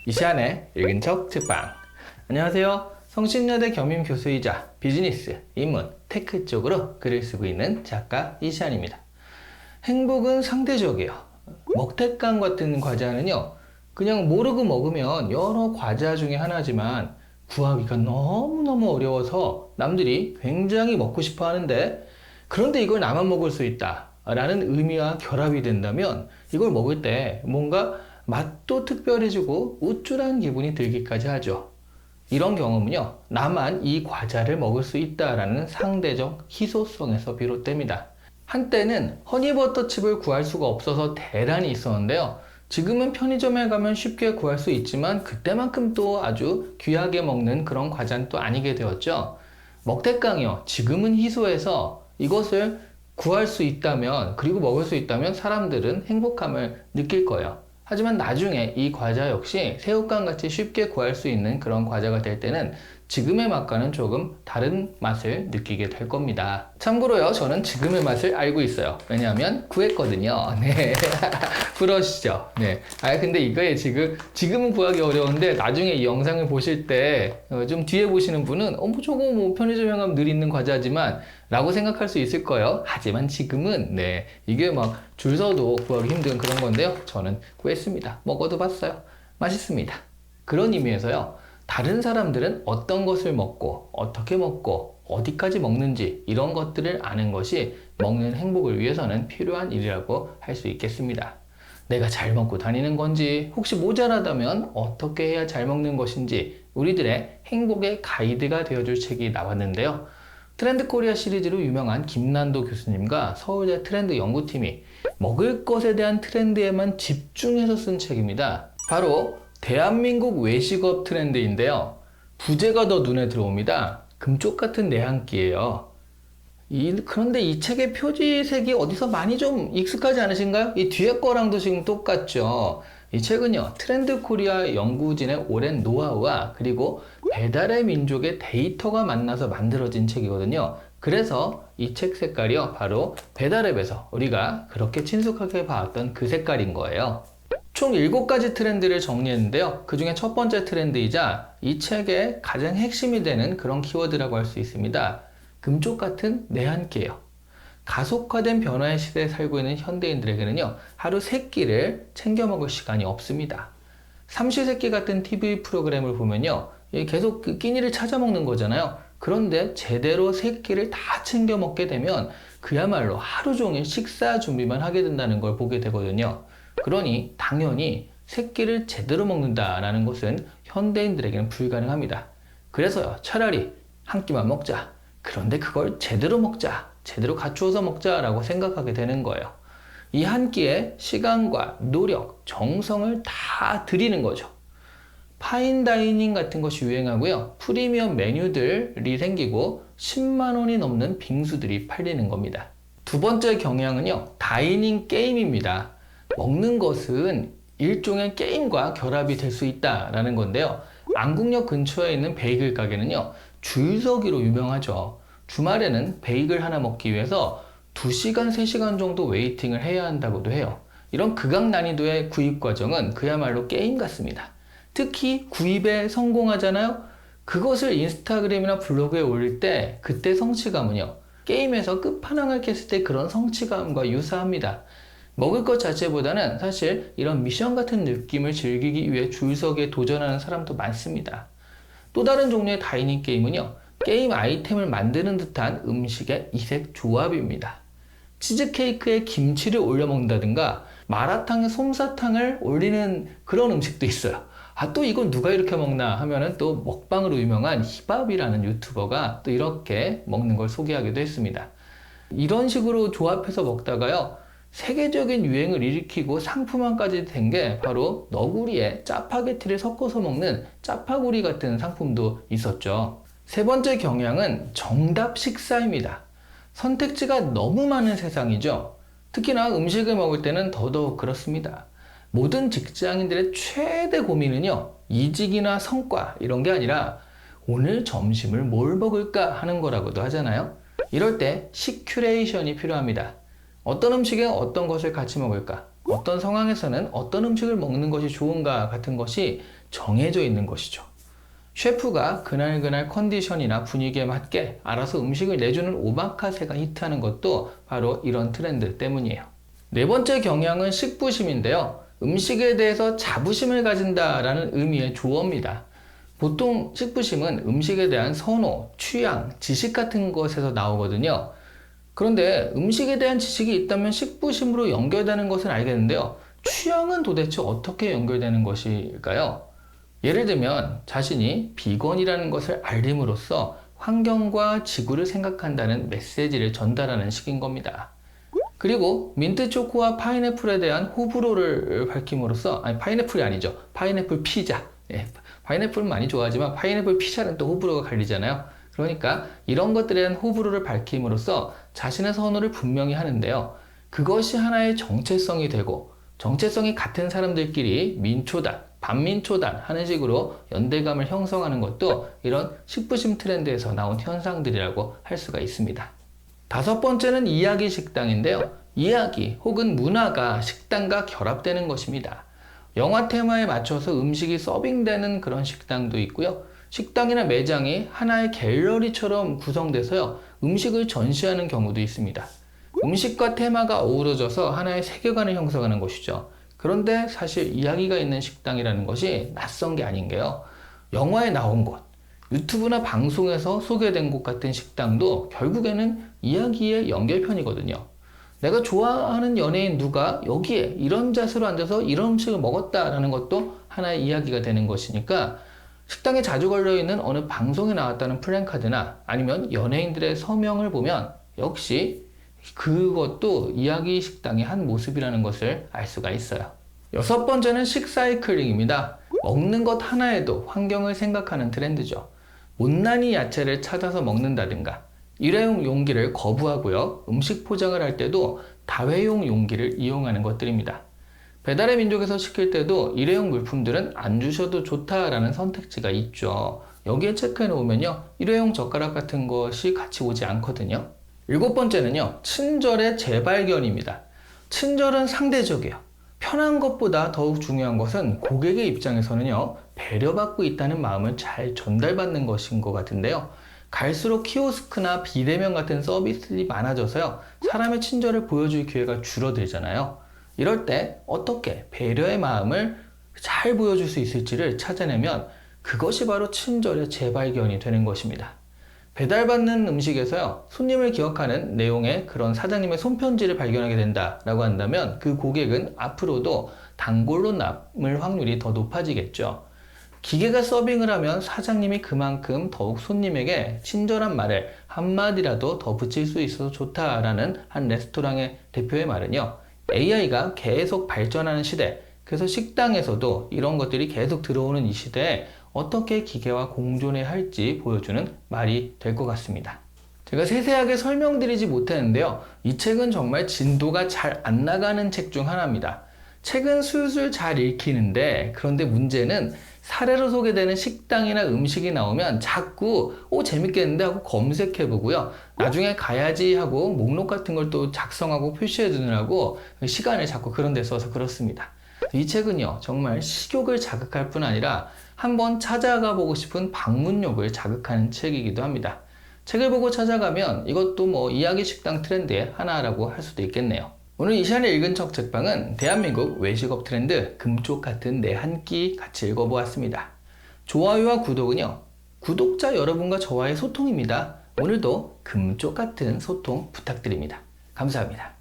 이시안의 읽은 척 책방. 안녕하세요. 성신여대 겸임 교수이자 비즈니스, 인문, 테크 쪽으로 글을 쓰고 있는 작가 이시안입니다. 행복은 상대적이에요. 먹태깡 같은 과자는요, 그냥 모르고 먹으면 여러 과자 중에 하나지만 구하기가 너무너무 어려워서 남들이 굉장히 먹고 싶어 하는데, 그런데 이걸 나만 먹을 수 있다 라는 의미와 결합이 된다면 이걸 먹을 때 뭔가 맛도 특별해지고 우쭐한 기분이 들기까지 하죠. 이런 경험은요, 나만 이 과자를 먹을 수 있다라는 상대적 희소성에서 비롯됩니다. 한때는 허니버터칩을 구할 수가 없어서 대란이 있었는데요. 지금은 편의점에 가면 쉽게 구할 수 있지만 그때만큼 또 아주 귀하게 먹는 그런 과자는 또 아니게 되었죠. 먹태깡이요, 지금은 희소해서 이것을 구할 수 있다면, 그리고 먹을 수 있다면 사람들은 행복함을 느낄 거예요. 하지만 나중에 이 과자 역시 새우깡 같이 쉽게 구할 수 있는 그런 과자가 될 때는 지금의 맛과는 조금 다른 맛을 느끼게 될 겁니다. 참고로요, 저는 지금의 맛을 알고 있어요. 왜냐하면 구했거든요. 네. 부러시죠? 네. 근데 이거에 지금은 구하기 어려운데 나중에 이 영상을 보실 때 좀 뒤에 보시는 분은 저거 뭐 편의점에 가면 늘 있는 과자지만 라고 생각할 수 있을 거예요. 하지만 지금은 이게 막 줄 서도 구하기 힘든 그런 건데요. 저는 구했습니다. 먹어도 봤어요. 맛있습니다. 그런 의미에서요, 다른 사람들은 어떤 것을 먹고 어떻게 먹고 어디까지 먹는지 이런 것들을 아는 것이 먹는 행복을 위해서는 필요한 일이라고 할 수 있겠습니다. 내가 잘 먹고 다니는 건지, 혹시 모자라다면 어떻게 해야 잘 먹는 것인지 우리들의 행복의 가이드가 되어줄 책이 나왔는데요. 트렌드 코리아 시리즈로 유명한 김난도 교수님과 서울대 트렌드 연구팀이 먹을 것에 대한 트렌드에만 집중해서 쓴 책입니다. 바로 대한민국 외식업 트렌드인데요. 부제가 더 눈에 들어옵니다. 금쪽 같은 내 한 끼예요. 그런데 이 책의 표지색이 어디서 많이 좀 익숙하지 않으신가요? 이 뒤에 거랑도 지금 똑같죠. 이 책은요, 트렌드 코리아 연구진의 오랜 노하우와 그리고 배달의 민족의 데이터가 만나서 만들어진 책이거든요. 그래서 이 책 색깔이요, 바로 배달앱에서 우리가 그렇게 친숙하게 봐왔던 그 색깔인 거예요. 총 7가지 트렌드를 정리했는데요. 그 중에 첫 번째 트렌드이자 이 책의 가장 핵심이 되는 그런 키워드라고 할 수 있습니다. 금쪽 같은 내 한 끼예요. 가속화된 변화의 시대에 살고 있는 현대인들에게는요, 하루 3끼를 챙겨 먹을 시간이 없습니다. 삼시세끼 같은 TV 프로그램을 보면요, 계속 그 끼니를 찾아 먹는 거잖아요. 그런데 제대로 3끼를 다 챙겨 먹게 되면 그야말로 하루 종일 식사 준비만 하게 된다는 걸 보게 되거든요. 그러니 당연히 3끼를 제대로 먹는다라는 것은 현대인들에게는 불가능합니다. 그래서요, 차라리 한 끼만 먹자. 그런데 그걸 제대로 먹자. 제대로 갖추어서 먹자라고 생각하게 되는 거예요. 이 한 끼에 시간과 노력, 정성을 다 들이는 거죠. 파인다이닝 같은 것이 유행하고요. 프리미엄 메뉴들이 생기고 10만 원이 넘는 빙수들이 팔리는 겁니다. 두 번째 경향은요, 다이닝 게임입니다. 먹는 것은 일종의 게임과 결합이 될 수 있다라는 건데요. 안국역 근처에 있는 베이글 가게는요, 줄서기로 유명하죠. 주말에는 베이글 하나 먹기 위해서 2시간, 3시간 정도 웨이팅을 해야 한다고도 해요. 이런 극악 난이도의 구입 과정은 그야말로 게임 같습니다. 특히 구입에 성공하잖아요? 그것을 인스타그램이나 블로그에 올릴 때 그때 성취감은요, 게임에서 끝판왕을 깼을 때 그런 성취감과 유사합니다. 먹을 것 자체보다는 사실 이런 미션 같은 느낌을 즐기기 위해 줄서기에 도전하는 사람도 많습니다. 또 다른 종류의 다이닝 게임은요, 게임 아이템을 만드는 듯한 음식의 이색 조합입니다. 치즈케이크에 김치를 올려 먹는다든가 마라탕에 솜사탕을 올리는 그런 음식도 있어요. 또 이건 누가 이렇게 먹나 하면은 또 먹방으로 유명한 히밥이라는 유튜버가 또 이렇게 먹는 걸 소개하기도 했습니다. 이런 식으로 조합해서 먹다가요, 세계적인 유행을 일으키고 상품화까지 된 게 바로 너구리에 짜파게티를 섞어서 먹는 짜파구리 같은 상품도 있었죠. 세 번째 경향은 정답 식사입니다. 선택지가 너무 많은 세상이죠. 특히나 음식을 먹을 때는 더더욱 그렇습니다. 모든 직장인들의 최대 고민은요, 이직이나 성과 이런 게 아니라 오늘 점심을 뭘 먹을까 하는 거라고도 하잖아요. 이럴 때 시큐레이션이 필요합니다. 어떤 음식에 어떤 것을 같이 먹을까? 어떤 상황에서는 어떤 음식을 먹는 것이 좋은가 같은 것이 정해져 있는 것이죠. 셰프가 그날그날 컨디션이나 분위기에 맞게 알아서 음식을 내주는 오마카세가 히트하는 것도 바로 이런 트렌드 때문이에요. 네 번째 경향은 식부심인데요. 음식에 대해서 자부심을 가진다라는 의미의 조어입니다. 보통 식부심은 음식에 대한 선호, 취향, 지식 같은 것에서 나오거든요. 그런데 음식에 대한 지식이 있다면 식부심으로 연결되는 것은 알겠는데요. 취향은 도대체 어떻게 연결되는 것일까요? 예를 들면 자신이 비건이라는 것을 알림으로써 환경과 지구를 생각한다는 메시지를 전달하는 식인 겁니다. 그리고 민트초코와 파인애플에 대한 호불호를 밝힘으로써, 아니 파인애플이 아니죠. 파인애플 피자. 예, 파인애플은 많이 좋아하지만 파인애플 피자는 또 호불호가 갈리잖아요. 그러니까 이런 것들에 대한 호불호를 밝힘으로써 자신의 선호를 분명히 하는데요. 그것이 하나의 정체성이 되고 정체성이 같은 사람들끼리 민초단, 반민초단 하는 식으로 연대감을 형성하는 것도 이런 식부심 트렌드에서 나온 현상들이라고 할 수가 있습니다. 다섯 번째는 이야기 식당인데요. 이야기 혹은 문화가 식당과 결합되는 것입니다. 영화 테마에 맞춰서 음식이 서빙되는 그런 식당도 있고요. 식당이나 매장이 하나의 갤러리처럼 구성돼서요. 음식을 전시하는 경우도 있습니다. 음식과 테마가 어우러져서 하나의 세계관을 형성하는 것이죠. 그런데 사실 이야기가 있는 식당이라는 것이 낯선 게 아닌 게요. 영화에 나온 곳, 유튜브나 방송에서 소개된 곳 같은 식당도 결국에는 이야기의 연결편이거든요. 내가 좋아하는 연예인 누가 여기에 이런 자세로 앉아서 이런 음식을 먹었다라는 것도 하나의 이야기가 되는 것이니까 식당에 자주 걸려있는 어느 방송에 나왔다는 플랜카드나 아니면 연예인들의 서명을 보면 역시 그것도 이야기 식당의 한 모습이라는 것을 알 수가 있어요. 여섯 번째는 식사이클링입니다. 먹는 것 하나에도 환경을 생각하는 트렌드죠. 못난이 야채를 찾아서 먹는다든가 일회용 용기를 거부하고요. 음식 포장을 할 때도 다회용 용기를 이용하는 것들입니다. 배달의 민족에서 시킬 때도 일회용 물품들은 안 주셔도 좋다라는 선택지가 있죠. 여기에 체크해 놓으면요. 일회용 젓가락 같은 것이 같이 오지 않거든요. 일곱 번째는요. 친절의 재발견입니다. 친절은 상대적이에요. 편한 것보다 더욱 중요한 것은 고객의 입장에서는요. 배려받고 있다는 마음을 잘 전달받는 것인 것 같은데요. 갈수록 키오스크나 비대면 같은 서비스들이 많아져서요. 사람의 친절을 보여줄 기회가 줄어들잖아요. 이럴 때 어떻게 배려의 마음을 잘 보여줄 수 있을지를 찾아내면 그것이 바로 친절의 재발견이 되는 것입니다. 배달받는 음식에서요, 손님을 기억하는 내용의 그런 사장님의 손편지를 발견하게 된다라고 한다면 그 고객은 앞으로도 단골로 남을 확률이 더 높아지겠죠. 기계가 서빙을 하면 사장님이 그만큼 더욱 손님에게 친절한 말을 한마디라도 더 붙일 수 있어서 좋다라는 한 레스토랑의 대표의 말은요, AI가 계속 발전하는 시대, 그래서 식당에서도 이런 것들이 계속 들어오는 이 시대에 어떻게 기계와 공존해야 할지 보여주는 말이 될 것 같습니다. 제가 세세하게 설명드리지 못했는데요. 이 책은 정말 진도가 잘 안 나가는 책 중 하나입니다. 책은 술술 잘 읽히는데 그런데 문제는 사례로 소개되는 식당이나 음식이 나오면 자꾸 재밌겠는데 하고 검색해보고요. 나중에 가야지 하고 목록 같은 걸 또 작성하고 표시해두느라고 시간을 자꾸 그런 데 써서 그렇습니다. 이 책은요. 정말 식욕을 자극할 뿐 아니라 한번 찾아가 보고 싶은 방문욕을 자극하는 책이기도 합니다. 책을 보고 찾아가면 이것도 이야기 식당 트렌드의 하나라고 할 수도 있겠네요. 오늘 이 시간에 읽은 척 책방은 대한민국 외식업 트렌드 금쪽 같은 내 한 끼 같이 읽어보았습니다. 좋아요와 구독은요. 구독자 여러분과 저와의 소통입니다. 오늘도 금쪽 같은 소통 부탁드립니다. 감사합니다.